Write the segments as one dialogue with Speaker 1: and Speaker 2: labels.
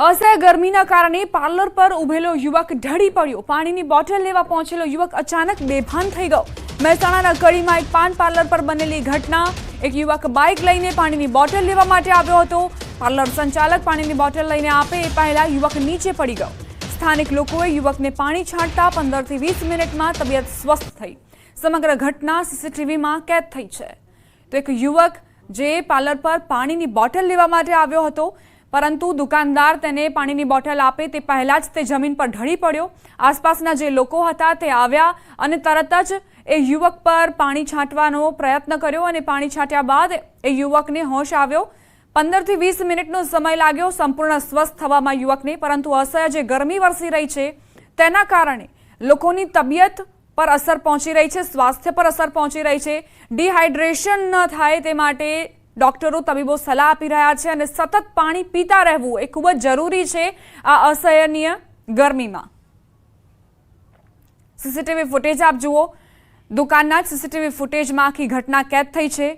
Speaker 1: असह्य ગરમીના કારણે પાર્લર પર ઉભેલો યુવક ઢળી પડ્યો। પાણીની બોટલ લેવા પહોંચેલો યુવક અચાનક બેભાન થઈ ગયો। મહેસાણાના કડીમાં એક પાન પાર્લર પર બનેલી ઘટના। એક યુવક બાઇક લઈને પાણીની બોટલ લેવા માટે આવ્યો હતો। પાર્લર સંચાલક પાણીની બોટલ લઈને આપે એ પહેલા યુવક નીચે પડી ગયો। સ્થાનિક લોકોએ યુવકને પાણી છાંટતા 15 થી 20 મિનિટમાં તબિયત સ્વસ્થ થઈ। સમગ્ર ઘટના સીસીટીવીમાં કેદ થઈ છે। તો એક યુવક જે પાર્લર પર પાણીની બોટલ લેવા માટે આવ્યો હતો, પરંતુ દુકાનદાર તેને પાણીની બોટલ આપે તે પહેલા જ તે જમીન પર ઢળી પડ્યો। આસપાસના જે લોકો હતા તે આવ્યા અને તરત જ એ યુવક પર પાણી છાંટવાનો પ્રયત્ન કર્યો અને પાણી છાંટ્યા બાદ એ યુવકને હોશ આવ્યો। 15 થી 20 મિનિટનો સમય લાગ્યો સંપૂર્ણ સ્વસ્થ થવામાં યુવકને, પરંતુ અસહ્ય જે ગરમી વરસી રહી છે તેના કારણે લોકોની તબિયત પર અસર પહોંચી રહી છે, સ્વાસ્થ્ય પર અસર પહોંચી રહી છે। ડિહાઇડ્રેશન ન થાય તે માટે ડોક્ટરો તબીબો સલાહ આપી રહ્યા છે અને સતત પાણી પીતા રહેવું એ ખૂબ જ જરૂરી છે આ અસહ્યનીય ગરમીમાં। સીસીટીવી ફૂટેજ આપ જુઓ। દુકાનના જ સીસીટીવી ફૂટેજમાં આખી ઘટના કેદ થઈ છે।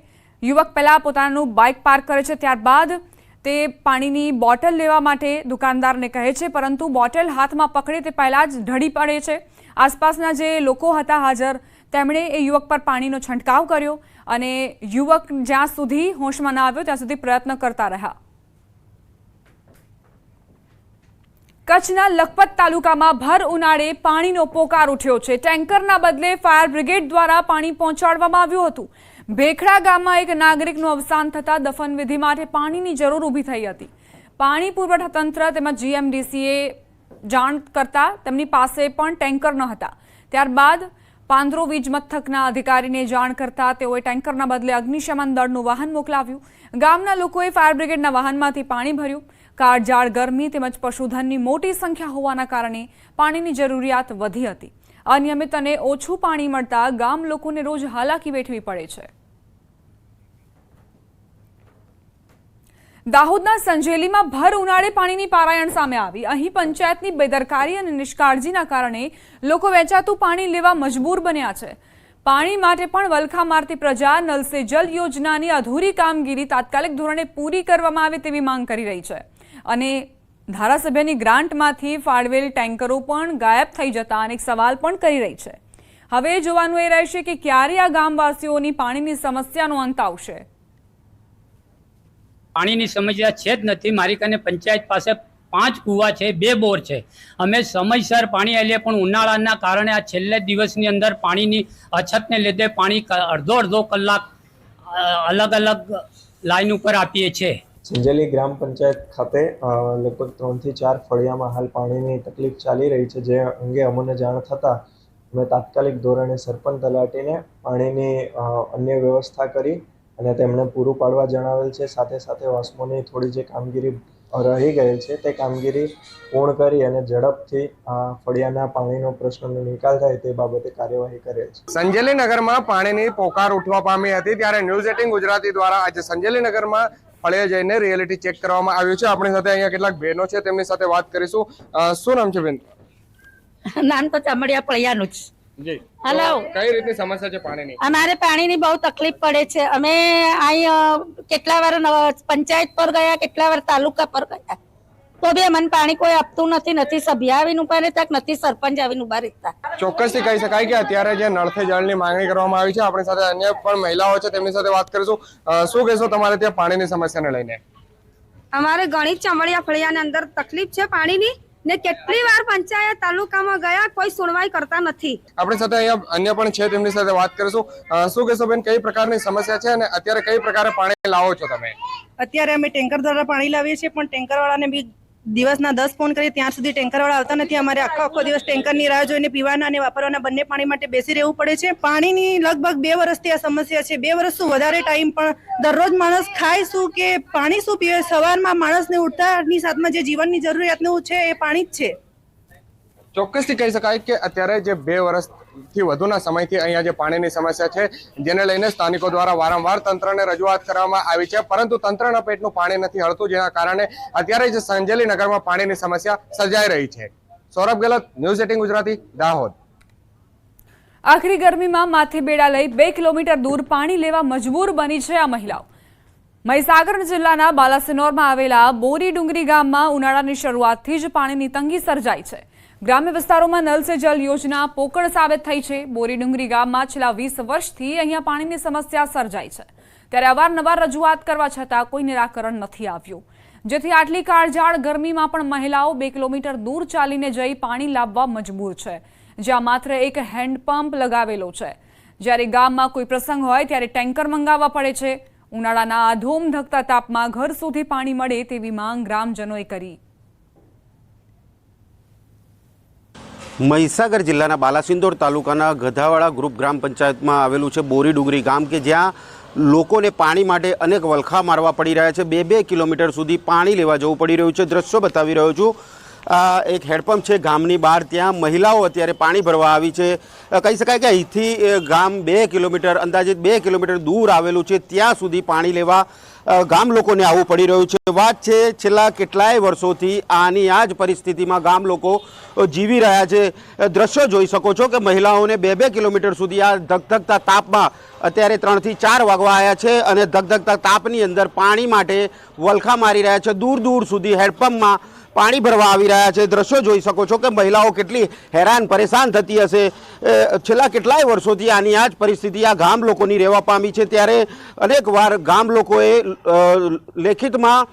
Speaker 1: યુવક પહેલા પોતાનું બાઇક પાર્ક કરે છે, ત્યારબાદ તે પાણીની બોટલ લેવા માટે દુકાનદારને કહે છે, પરંતુ બોટલ હાથમાં પકડે તે પહેલા જ ઢળી પડે છે। આસપાસના જે લોકો હતા હાજર તેમણે એ યુવક પર પાણીનો છંટકાવ કર્યો અને યુવક જ્યાં સુધી હોશમાં ન આવ્યો ત્યાં સુધી પ્રયત્ન કરતા રહ્યા। કચ્છના લખપત તાલુકામાં ભર ઉનાળે પાણીનો પોકાર ઉઠ્યો છે। ટેન્કરના બદલે ફાયર બ્રિગેડ દ્વારા પાણી પહોંચાડવામાં આવ્યું હતું। ભેખડા ગામમાં એક નાગરિકનું અવસાન થતાં દફન વિધિ માટે પાણીની જરૂર ઊભી થઈ હતી। પાણી પુરવઠા તંત્ર તેમજ જીએમડીસીએ જાણ કરતા તેમની પાસે પણ ટેન્કર ન હતા। ત્યારબાદ પાંદરો વીજ મથકના અધિકારીને જાણ કરતા તેઓએ ટેન્કરના બદલે અગ્નિશમન દળનું વાહન મોકલાવ્યું। ગામના લોકોએ ફાયર બ્રિગેડના વાહનમાંથી પાણી ભર્યું। કાળઝાળ ગરમી તેમજ પશુધનની મોટી સંખ્યા હોવાના કારણે પાણીની જરૂરિયાત વધી હતી। અનિયમિત અને ઓછું પાણી મળતા ગામ લોકોને રોજ હાલાકી વેઠવી પડે છે। દાહોદના સંજેલીમાં ભર ઉનાળે પાણીની પારાયણ સામે આવી। અહીં પંચાયતની બેદરકારી અને નિષ્કાળજીના કારણે લોકો વેચાતું પાણી લેવા મજબૂર બન્યા છે। પાણી માટે પણ વલખા મારતી પ્રજા નલ સે જલ યોજનાની અધૂરી કામગીરી તાત્કાલિક ધોરણે પૂરી કરવામાં આવે તેવી માંગ કરી રહી છે અને ધારાસભ્યની ગ્રાન્ટમાંથી ફાળવેલ ટેન્કરો પણ ગાયબ થઈ જતા અનેક સવાલ પણ કરી રહી છે। હવે જોવાનું એ રહેશે કે ક્યારે આ ગામવાસીઓની પાણીની સમસ્યાનો અંત આવશે।
Speaker 2: પાણીની સમસ્યા છે જ નથી। મારી કને પંચાયત પાસે 5 કૂવા છે, 2 બોર છે। અમે સમયસર પાણી આવીએ પણ ઉનાળાના કારણે આ છેલ્લે દિવસની અંદર પાણીની અછતને લીધે પાણી અડધો કલાક અલગ અલગ લાઈન ઉપર આપીએ છીએ।
Speaker 3: સંજેલી ગ્રામ પંચાયત ખાતે લગભગ 3 થી 4 ફળિયામાં હાલ પાણીની તકલીફ ચાલી રહી છે, જે અંગે અમને જાણ થતાં અમે તાત્કાલિક ધોરણે સરપંચ તલાટીને પાણીની અન્ય વ્યવસ્થા કરી અને તેમણે પૂરું પાડવા જણાવેલ છે। સાથે સાથે વોસ્મોની થોડી જે કામગીરી રહી ગયેલ છે તે કામગીરી પૂર્ણ કરી અને ઝડપથી ફળિયાના પાણીનો પ્રશ્નનો નિકાલ થાય તે બાબતે કાર્યવાહી કરેલ છે।
Speaker 4: સંજેલી નગરમાં પાણીની પોકાર ઉઠવા પામી હતી, ત્યારે ન્યૂઝ 18 ગુજરાતી દ્વારા આજે સંજેલી નગરમાં ફળિયે જઈને રિયાલિટી ચેક કરવામાં આવ્યું છે। આપણી સાથે અહીંયા કેટલાક બહેનો છે, તેમની સાથે વાત કરીશું। શું નામ છે બેન?
Speaker 5: નામ તો ચમડિયા ફળિયાનું જ।
Speaker 4: જી,
Speaker 5: હેલો।
Speaker 4: કઈ રીતની સમસ્યા છે પાણીની?
Speaker 5: અમારે પાણીની બહુ તકલીફ પડે છે। અમે અહીં કેટલા વાર પંચાયત પર ગયા, કેટલા વાર તાલુકા પર ગયા, તો બી અમને પાણી કોઈ આપતું નથી। નથી સભ્ય આવીને ઉભા રહેતા, નથી સરપંચ આવીને ઉભા રહેતા।
Speaker 4: ચોક્કસથી કહી શકાય કે અત્યારે જે નળથી જળની માંગણી કરવામાં આવી છે, આપણી સાથે અન્ય પણ મહિલાઓ છે, તેમની સાથે વાત કરીશું। શું કહેશો તમારે ત્યાં પાણીની સમસ્યાને લઈને?
Speaker 6: અમારે ઘણી ચમડિયા ફળિયાની અંદર તકલીફ છે પાણીની ને કેટલી વાર પંચાયત તાલુકામાં ગયા, કોઈ સુનવાઈ કરતા નથી।
Speaker 4: આપણી સાથે અહીંયા અન્ય પણ છે, તેમની સાથે વાત કરીશું। શું કહેશો બેન, કઈ પ્રકારની સમસ્યા છે અને અત્યારે કઈ પ્રકારે પાણી લાવો છો તમે?
Speaker 6: અત્યારે અમે ટેન્કર દ્વારા પાણી લાવીએ છીએ, પણ ટેન્કર વાળાને બી દિવસના 10 ફોન કરીએ ત્યાં સુધી ટેન્કર વાળા આવતા નથી। અમારે આખો દિવસ ટેન્કરની રાહ જોઈને પીવાના અને વાપરવાના બંને પાણી માટે બેસી રહેવું પડે છે। પાણીની લગભગ 2 વર્ષથી આ સમસ્યા છે। 2 વર્ષ શું વધારે ટાઈમ, પણ દરરોજ માણસ ખાય શું કે પાણી શું પીવે? સવારમાં માણસને ઉઠતાની સાથમાં જે જીવનની જરૂરિયાતનું છે એ પાણી જ છે।
Speaker 4: ચોક્કસથી કહી શકાય કે અત્યારે જે 2 વર્ષથી વધુના સમયથી અહીંયા જે પાણીની સમસ્યા છે, જેને લઈને સ્થાનિકો દ્વારા વારંવાર તંત્રને રજૂઆત કરવામાં આવી છે, પરંતુ તંત્રના પેટનું પાણી નથી હળતું, જેના કારણે અત્યારે જે સંજેલી નગરમાં પાણીની સમસ્યા સર્જાઈ રહી છે। સૌરભ ગેહલોત, ન્યૂઝ 18 ગુજરાતી, દાહોદ।
Speaker 1: આખરી ગરમીમાં માથે બેડા લઈ 2 કિલોમીટર દૂર પાણી લેવા મજબૂર બની છે આ મહિલાઓ। મહીસાગર જિલ્લાના બાલાસિનોરમાં આવેલા બોરી ડુંગરી ગામમાં ઉનાળાની શરૂઆતથી જ પાણીની તંગી સર્જાઈ છે. ગ્રામ્ય વિસ્તારોમાં નલ સે જલ યોજના પોકળ સાબિત થઈ છે. બોરી ડુંગરી ગામમાં છેલ્લા 20 વર્ષથી અહીંયા પાણીની સમસ્યા સર્જાઈ છે. ત્યારે અવારનવાર રજૂઆત કરવા છતાં કોઈ નિરાકરણ નથી આવ્યું, જેથી આટલી કાળઝાળ ગરમીમાં પણ મહિલાઓ 2 કિલોમીટર દૂર ચાલીને જઈ પાણી લાવવા મજબૂર છે, જ્યાં માત્ર એક હેન્ડપંપ લગાવેલો છે. જ્યારે ગામમાં કોઈ પ્રસંગ હોય ત્યારે ટેન્કર મંગાવવા પડે છે. ઉનાળાના આ ધોમધકતા તાપમાં ઘર સુધી પાણી મળે તેવી માંગ ગ્રામજનોએ કરી.
Speaker 7: મહીસાગર જિલ્લાના બાલાસિનોર તાલુકાના ગધાવાડા ગ્રુપ ગ્રામ પંચાયતમાં આવેલું છે બોરી ડુંગરી ગામ, કે જ્યાં લોકોને પાણી માટે અનેક વલખા મારવા પડી રહ્યા છે. 2 કિલોમીટર સુધી પાણી લેવા જવું પડી રહ્યું છે. દ્રશ્યો બતાવી રહ્યો છું. એક હેન્ડપંપ છે ગામની બહાર, ત્યાં મહિલાઓ અત્યારે પાણી ભરવા આવી છે. કહી શકાય કે અહીંથી ગામ 2 કિલોમીટર, અંદાજિત 2 કિલોમીટર દૂર આવેલું છે. ત્યાં સુધી પાણી લેવા ગામ લોકોને આવવું પડી રહ્યું છે. વાત છે છેલ્લા કેટલાય વર્ષોથી આની આ જ પરિસ્થિતિમાં ગામ લોકો જીવી રહ્યા છે. દ્રશ્યો જોઈ શકો છો કે મહિલાઓને 2 કિલોમીટર સુધી આ ધગધગતા તાપમાં અત્યારે 3 થી 4 વાગવા આવ્યા છે અને ધગધગતા તાપની અંદર પાણી માટે વલખા મારી રહ્યા છે. દૂર દૂર સુધી હેન્ડપંપમાં પાણી ભરવા આવી રહ્યા છે. દ્રશ્યો જોઈ શકો છો કે મહિલાઓ કેટલી હેરાન પરેશાન થતી હશે. છેલ્લા કેટલાય વર્ષોથી આની આ જ પરિસ્થિતિ આ ગામ લોકોની રહેવા પામી છે. ત્યારે અનેકવાર ગામ લોકોએ લેખિતમાં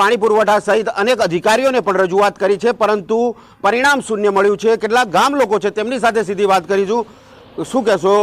Speaker 7: પાણી પુરવઠા સહિત અનેક અધિકારીઓને પણ રજૂઆત કરી છે, પરંતુ પરિણામ શૂન્ય મળ્યું છે. કેટલાક ગામ લોકો છે તેમની સાથે સીધી વાત કરીશું. શું કહેશો?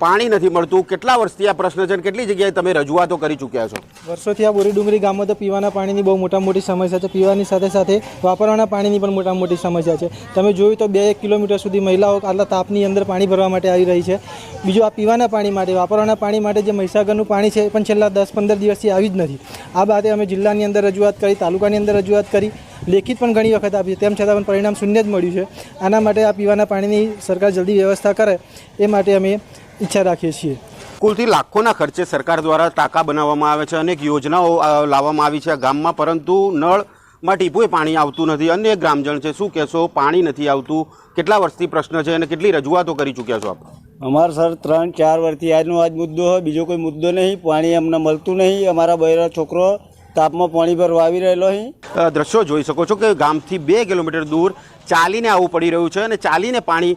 Speaker 7: પાણી નથી મળતું, કેટલા વર્ષથી આ પ્રશ્ન છે અને કેટલી જગ્યાએ તમે રજૂઆતો કરી ચૂક્યા છો?
Speaker 8: વર્ષોથી આ બોરી ડુંગરી ગામમાં તો પીવાના પાણીની બહુ મોટી સમસ્યા છે. પીવાની સાથે સાથે વાપરવાના પાણીની પણ મોટી સમસ્યા છે. તમે જોયું તો 2 કિલોમીટર સુધી મહિલાઓ આટલા તાપની અંદર પાણી ભરવા માટે આવી રહી છે. બીજું આ પીવાના પાણી માટે, વાપરવાના પાણી માટે જે મહીસાગરનું પાણી છે એ પણ છેલ્લા 10-15 દિવસથી આવી જ નથી. આ બાબતે અમે જિલ્લાની અંદર રજૂઆત કરી, તાલુકાની અંદર રજૂઆત કરી, લેખિત પણ ઘણી વખત આપી, તેમ છતાં પણ પરિણામ શૂન્ય જ મળ્યું છે. આના માટે આ પીવાના પાણીની સરકાર જલ્દી વ્યવસ્થા કરે એ માટે અમે ઈચ્છા રાખીએ છીએ.
Speaker 7: કુલથી લાખોના ખર્ચે સરકાર દ્વારા ટાંકા બનાવવામાં આવે છે, અનેક યોજનાઓ લાવવામાં આવી છે આ ગામમાં, પરંતુ નળમાં ટીપુએ પાણી આવતું નથી. અનેક ગ્રામજન છે, શું કહેશો? પાણી નથી આવતું. કેટલા વર્ષથી પ્રશ્ન છે અને કેટલી રજૂઆતો કરી ચૂક્યા છો આપ?
Speaker 9: અમારા સર 3-4 વર્ષથી આજનો આજ મુદ્દો હોય, બીજો કોઈ મુદ્દો નહીં. પાણી અમને મળતું નહીં. અમારા બૈરા છોકરો તાપમાં પાણી ભરવા આવી રહેલો અહીં.
Speaker 7: દ્રશ્યો જોઈ શકો છો કે ગામથી 2 કિલોમીટર દૂર ચાલીને આવવું પડી રહ્યું છે અને ચાલીને પાણી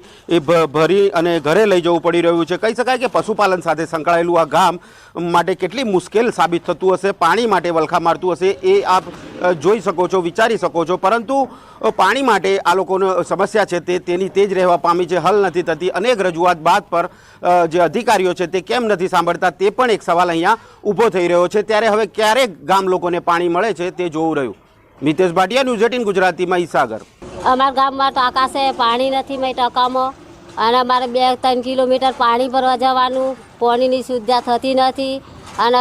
Speaker 7: ભરી અને ઘરે લઈ જવું પડી રહ્યું છે. કહી શકાય કે પશુપાલન સાથે સંકળાયેલું આ ગામ માટે કેટલી મુશ્કેલ સાબિત થતું હશે, પાણી માટે વલખા મારતું હશે એ આપ જોઈ શકો છો, વિચારી શકો છો. પરંતુ પાણી માટે આ લોકોનો સમસ્યા છે તે જ રહેવા પામી છે, હલ નથી થતી. અનેક રજૂઆત બાદ પર જે અધિકારીઓ છે તે કેમ નથી સાંભળતા તે પણ એક સવાલ અહીંયા ઊભો થઈ રહ્યો છે. ત્યારે હવે ક્યારેક ગામ લોકોને પાણી મળે છે તે જોવું રહ્યું. મિતેશ ભાટિયા, ન્યૂઝ 18 ગુજરાતી, મહીસાગર.
Speaker 10: અમારા ગામમાં ટાંકા છે, પાણી નથી મેં ટાંકામાં, અને અમારે 2-3 કિલોમીટર પાણી ભરવા જવાનું, પાણીની સુવિધા થતી નથી. અને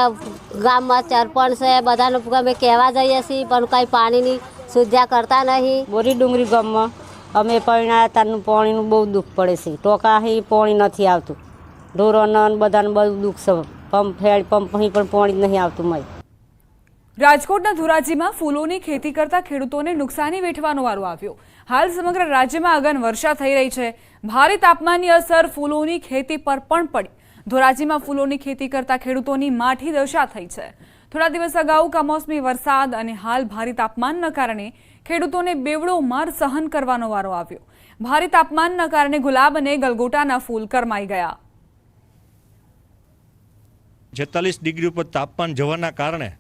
Speaker 10: ગામમાં સરપંચ છે, બધાને અમે કહેવા જઈએ છીએ પણ કંઈ પાણીની સુવિધા કરતા નહીં.
Speaker 11: બોરી ડુંગરી ગામમાં અમે પરિણાયા તારનું પાણીનું બહુ દુઃખ પડે છે. ટોકા અહીં પાણી નથી આવતું, ઢોરોને બધાને બહુ દુઃખ છે. પંપ અહીં પણ પાણી નહીં આવતું. મેં
Speaker 1: રાજકોટના ધોરાજીમાં ફૂલોની ખેતી કરતા ખેડૂતોને નુકસાની વેઠવાનો વારો આવ્યો. હાલ સમગ્ર રાજ્યમાં અગન વર્ષા થઈ રહી છે. ભારે તાપમાનની અસર ફૂલોની ખેતી પર પણ પડી. ધોરાજીમાં ફૂલોની ખેતી કરતા ખેડૂતોની માઠી દશા થઈ છે. થોડા દિવસ અગાઉ કમોસમી વરસાદ અને હાલ ભારે તાપમાનના કારણે ખેડૂતોને બેવડો માર સહન કરવાનો વારો આવ્યો. ભારે તાપમાનના કારણે ગુલાબ અને ગલગોટાના ફૂલ કરમાઈ ગયા.
Speaker 12: 46 ડિગ્રી ઉપર તાપમાન જવાના કારણે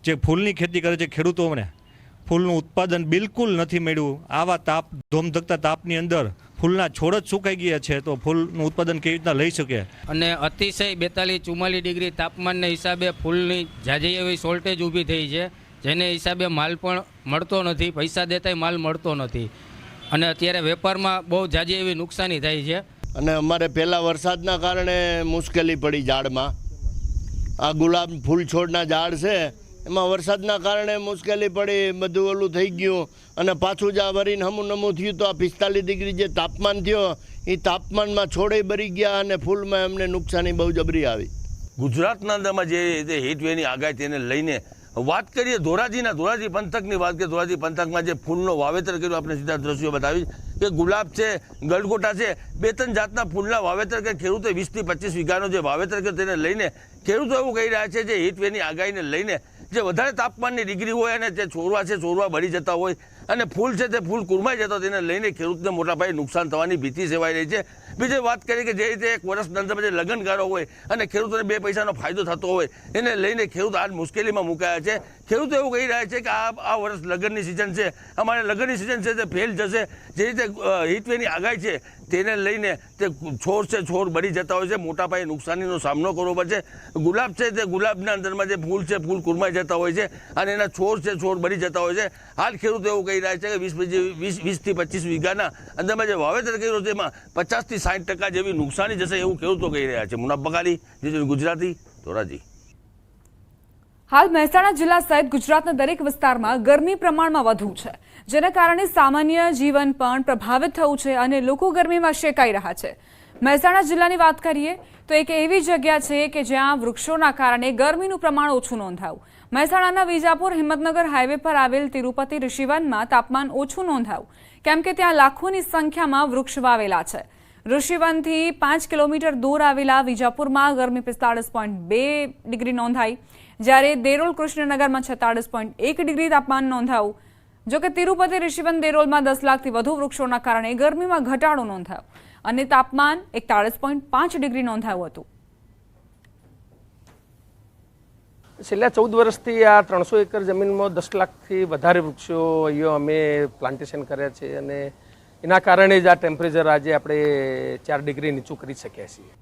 Speaker 12: જે ફૂલની ખેતી કરે છે ખેડૂતોને ફૂલનું ઉત્પાદન બિલકુલ નથી મળ્યું. આવા ધોમધકતા તાપની અંદર ફૂલના છોડ જ સુકાઈ ગયા છે, તો ફૂલનું ઉત્પાદન કેવી રીતના લઈ શકે?
Speaker 13: અને અતિશય 42-44 ડિગ્રી તાપમાનના હિસાબે ફૂલની ઝાઝી એવી શોર્ટેજ ઊભી થઈ છે, જેને હિસાબે માલ પણ મળતો નથી, પૈસા દેતાય માલ મળતો નથી. અને અત્યારે વેપારમાં બહુ ઝાઝી એવી નુકસાની થાય છે.
Speaker 14: અને અમારે પહેલાં વરસાદના કારણે મુશ્કેલી પડી ઝાડમાં. આ ગુલાબ ફૂલ છોડના ઝાડ છે એમાં વરસાદના કારણે મુશ્કેલી પડી, બધું ઓલું થઈ ગયું. અને પાછું જ આ વરીને નમું થયું તો આ 45 ડિગ્રી જે તાપમાન થયો એ તાપમાનમાં છોડે બરી ગયા અને ફૂલમાં એમને નુકસાની બહુ જબરી આવી.
Speaker 15: ગુજરાતના અંદરમાં જે હીટવેવની આગાહી તેને લઈને
Speaker 14: વાત કરીએ ધોરાજી પંથકની વાત કરીએ, ધોરાજી પંથકમાં જે ફૂલનો વાવેતર કર્યું, આપણે સીધા દ્રશ્યો બતાવી કે ગુલાબ છે, ગલગોટા છે, 2-3 જાતના ફૂલના વાવેતર કે ખેડૂતોએ 20 થી 25 વીઘાનો જે વાવેતર કર્યું તેને લઈને ખેડૂતો એવું કહી રહ્યા છે જે હીટવેવની આગાહીને લઈને જે વધારે તાપમાનની ડિગ્રી હોય અને જે છોડવા બળી જતા હોય અને ફૂલ છે તે ફૂલ કુરમાઈ જતા તેને લઈને ખેડૂતને મોટા પાયે નુકસાન થવાની ભીતિ સેવાઈ રહી છે. બીજી વાત કરીએ કે જે રીતે એક વર્ષના અંતરમાં જે લગ્નગાળો હોય અને ખેડૂતોને 2 પૈસાનો ફાયદો થતો હોય એને લઈને ખેડૂત આજ મુશ્કેલીમાં મુકાયા છે. ખેડૂતો એવું કહી રહ્યા છે કે આ વર્ષ લગ્નની સિઝન છે, અમારે લગ્નની સિઝન છે તે ફેલ જશે. જે રીતે હીટવેવની આગાહી છે તેને લઈને તે છોડ બળી જતા હોય છે, મોટા પાયે નુકસાનીનો સામનો કરવો પડશે. ગુલાબ છે તે ગુલાબના અંદરમાં જે ફૂલ છે ફૂલ કુરમાઈ જતા હોય છે અને એના છોડ બળી જતા હોય છે. હાલ ખેડૂતો એવું કહી રહ્યા છે કે 20 થી 25 વીઘાના અંદરમાં જે વાવેતર કર્યું તેમાં 50 થી 60% જેવી નુકસાની જશે એવું ખેડૂતો કહી રહ્યા છે. મુનાફ બકાલી, ગુજરાતી, ધોરાજી.
Speaker 1: હાલ મહેસાણા જિલ્લા સહિત ગુજરાતના દરેક વિસ્તારમાં ગરમી પ્રમાણમાં વધુ છે, જેના કારણે સામાન્ય જીવન પણ પ્રભાવિત થયું છે અને લોકો ગરમીમાં શેકાઈ રહ્યા છે. મહેસાણા જિલ્લાની વાત કરીએ તો એક એવી જગ્યા છે કે જ્યાં વૃક્ષોના કારણે ગરમીનું પ્રમાણ ઓછું નોંધાયું. મહેસાણાના વિજાપુર હિંમતનગર હાઈવે પર આવેલ તિરુપતિ ઋષિવનમાં તાપમાન ઓછું નોંધાયું કેમ કે ત્યાં લાખોની સંખ્યામાં વૃક્ષ વાવેલા છે. ઋષિવનથી 5 કિલોમીટર દૂર આવેલા વિજાપુરમાં ગરમી 45.2 ડિગ્રી નોંધાઈ, જ્યારે દેરોલ કૃષ્ણનગરમાં 46.1 ડિગ્રી તાપમાન નોંધાયું. જોકે તિરુપતિ ઋષિવન દેરોલમાં 10 લાખથી વધુ વૃક્ષોના કારણે ગરમીમાં ઘટાડો નોંધાયો અને તાપમાન 41.5 ડિગ્રી નોંધાયું હતું.
Speaker 15: છેલ્લા 14 વર્ષથી આ 300 એકર જમીનમાં 10 લાખથી વધારે વૃક્ષો અહીંયા અમે પ્લાન્ટેશન કર્યા છે અને એના કારણે જ આ ટેમ્પરેચર આજે આપણે 4 ડિગ્રી નીચું કરી શક્યા છીએ.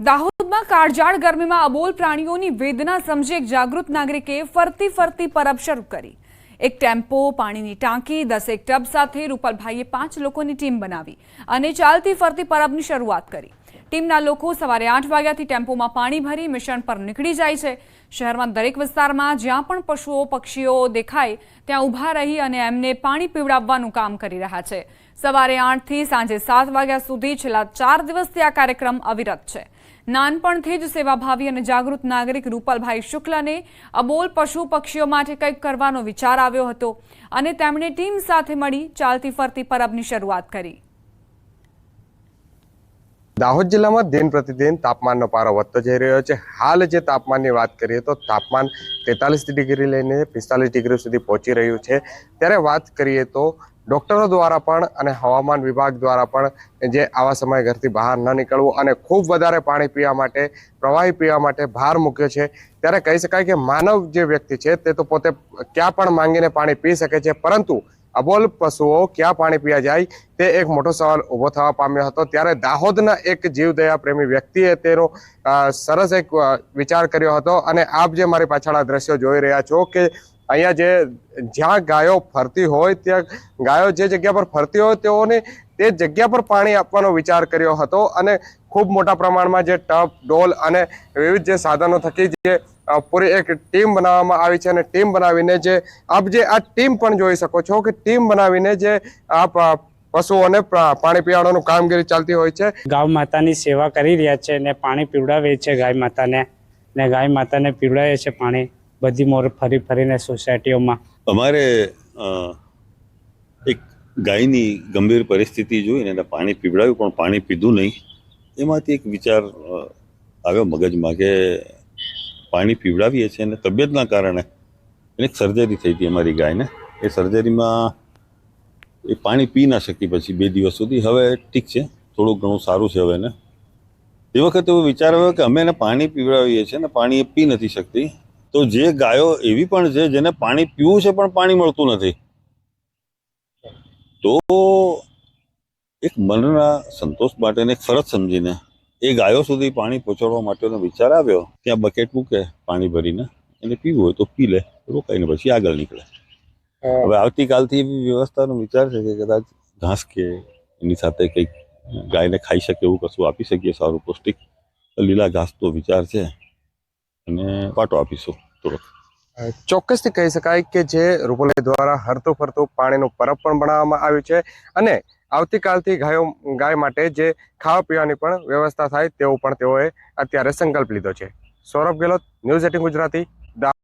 Speaker 1: દાહોદમાં કાળઝાળ ગરમીમાં અબોલ પ્રાણીઓની વેદના સમજી એક જાગૃત નાગરિકે ફરતી પરબ શરૂ કરી. એક ટેમ્પો, પાણીની ટાંકી, 10 ટબ સાથે રૂપલભાઈએ 5 લોકોની ટીમ બનાવી અને ચાલતી ફરતી પરબની શરૂઆત કરી. ટીમના લોકો સવારે 8 વાગ્યાથી ટેમ્પોમાં પાણી ભરી મિશન પર નીકળી જાય છે. શહેરમાં દરેક વિસ્તારમાં જ્યાં પણ પશુઓ પક્ષીઓ દેખાય ત્યાં ઊભા રહી અને એમને પાણી પીવડાવવાનું કામ કરી રહ્યા છે. સવારે 8 થી સાંજે 7 વાગ્યા સુધી છેલ્લા 4 દિવસથી આ કાર્યક્રમ અવિરત છે. નાનપણથી જ સેવાભાવી અને જાગૃત નાગરિક રૂપલભાઈ શુક્લને અબોલ પશુ પક્ષીઓ માટે કંઈક કરવાનો વિચાર આવ્યો હતો અને તેમણે ટીમ સાથે મળી ચાલતી ફરતી પરબની શરૂઆત કરી.
Speaker 4: દાહોદ જિલ્લામાં દિન પ્રતિદિન તાપમાનનો પારો વધતો જઈ રહ્યો છે. હાલ જે તાપમાનની વાત કરીએ તો તાપમાન 43 ડિગ્રી લઈને 45 ડિગ્રી સુધી પહોંચી રહ્યું છે. ત્યારે વાત કરીએ તો ડોક્ટરો દ્વારા પણ અને હવામાન વિભાગ દ્વારા પણ જે આવા સમયે ઘરથી બહાર ન નીકળવું અને ખૂબ વધારે પાણી પીવા માટે, પ્રવાહી પીવા માટે ભાર મૂક્યો છે. ત્યારે કહી શકાય કે માનવ જે વ્યક્તિ છે તે તો પોતે ક્યાં પણ માંગીને પાણી પી શકે છે, પરંતુ અબોલ પશુઓ ક્યાં પાણી પીવા જાય તે એક મોટો સવાલ ઊભો થવા પામ્યો હતો. ત્યારે દાહોદના એક જીવદયા પ્રેમી વ્યક્તિએ તેનો સરસ એક વિચાર કર્યો હતો અને આપ જે મારી પાછળ આ દ્રશ્યો જોઈ રહ્યા છો કે અહીંયા જ્યાં ગાયો ફરતી હોય ત્યાં ગાયો જે જગ્યા પર ફરતી હોય તેઓને તે જગ્યા પર પાણી આપવાનો વિચાર કર્યો હતો અને ખૂબ મોટા પ્રમાણમાં જે ટબ, ડોલ અને વિવિધ જે સાધનો થકી જે પૂરી એક ટીમ બનાવવામાં આવી છે અને ટીમ બનાવીને જે આપ જે આ ટીમ પણ જોઈ શકો છો કે ટીમ બનાવીને જે આપ પશુઓને પાણી પીવડાવવાનું કામગીરી ચાલતી હોય છે.
Speaker 16: ગાય માતાની સેવા કરી રહ્યા છે અને પાણી પીવડાવે છે ગાય માતાને, ને ગાય માતાને પીવડાવે છે પાણી બધી મોર ફરીને સોસાયટીઓમાં.
Speaker 17: અમારે એક ગાયની ગંભીર પરિસ્થિતિ જોઈને એને પાણી પીવડાવ્યું પણ પાણી પીધું નહીં. એમાંથી એક વિચાર આવ્યો મગજમાં કે પાણી પીવડાવીએ છીએ અને તબિયતના કારણે એને એક સર્જરી થઈ હતી અમારી ગાયને. એ સર્જરીમાં એ પાણી પી ના શકી પછી 2 દિવસ સુધી. હવે ઠીક છે, થોડું ઘણું સારું છે હવે એને. એ વખતે એવો વિચાર આવ્યો કે અમે એને પાણી પીવડાવીએ છીએ અને પાણી એ પી નથી શકતી, તો જે ગાયો એવી પણ છે જેને પાણી પીવું છે પણ પાણી મળતું નથી, તો એક મનના સંતોષ માટે એક ફરજ સમજીને એ ગાયો સુધી પાણી પહોંચાડવા માટેનો વિચાર આવ્યો. ત્યાં બકેટ મૂકે પાણી ભરીને, એને પીવું હોય તો પી લે, રોકાઈને પછી આગળ નીકળે. હવે આવતીકાલથી એવી વ્યવસ્થાનો વિચાર છે કે કદાચ ઘાસ કે એની સાથે કંઈક ગાયને ખાઈ શકે એવું કશું આપી શકીએ, સારું પૌષ્ટિક લીલા ઘાસ તો વિચાર છે અને પાટો આપીશું થોડોક.
Speaker 4: ચોક્કસથી કહી શકાય કે જે રૂપલભાઈ દ્વારા હરતું ફરતું પાણીનું પરબ પણ બનાવવામાં આવ્યું છે અને આવતીકાલથી ગાય માટે જે ખાવા પીવાની પણ વ્યવસ્થા થાય તેવું પણ તેઓએ અત્યારે સંકલ્પ લીધો છે. સૌરભ ગેહલોત, ન્યૂઝ 18 ગુજરાતી.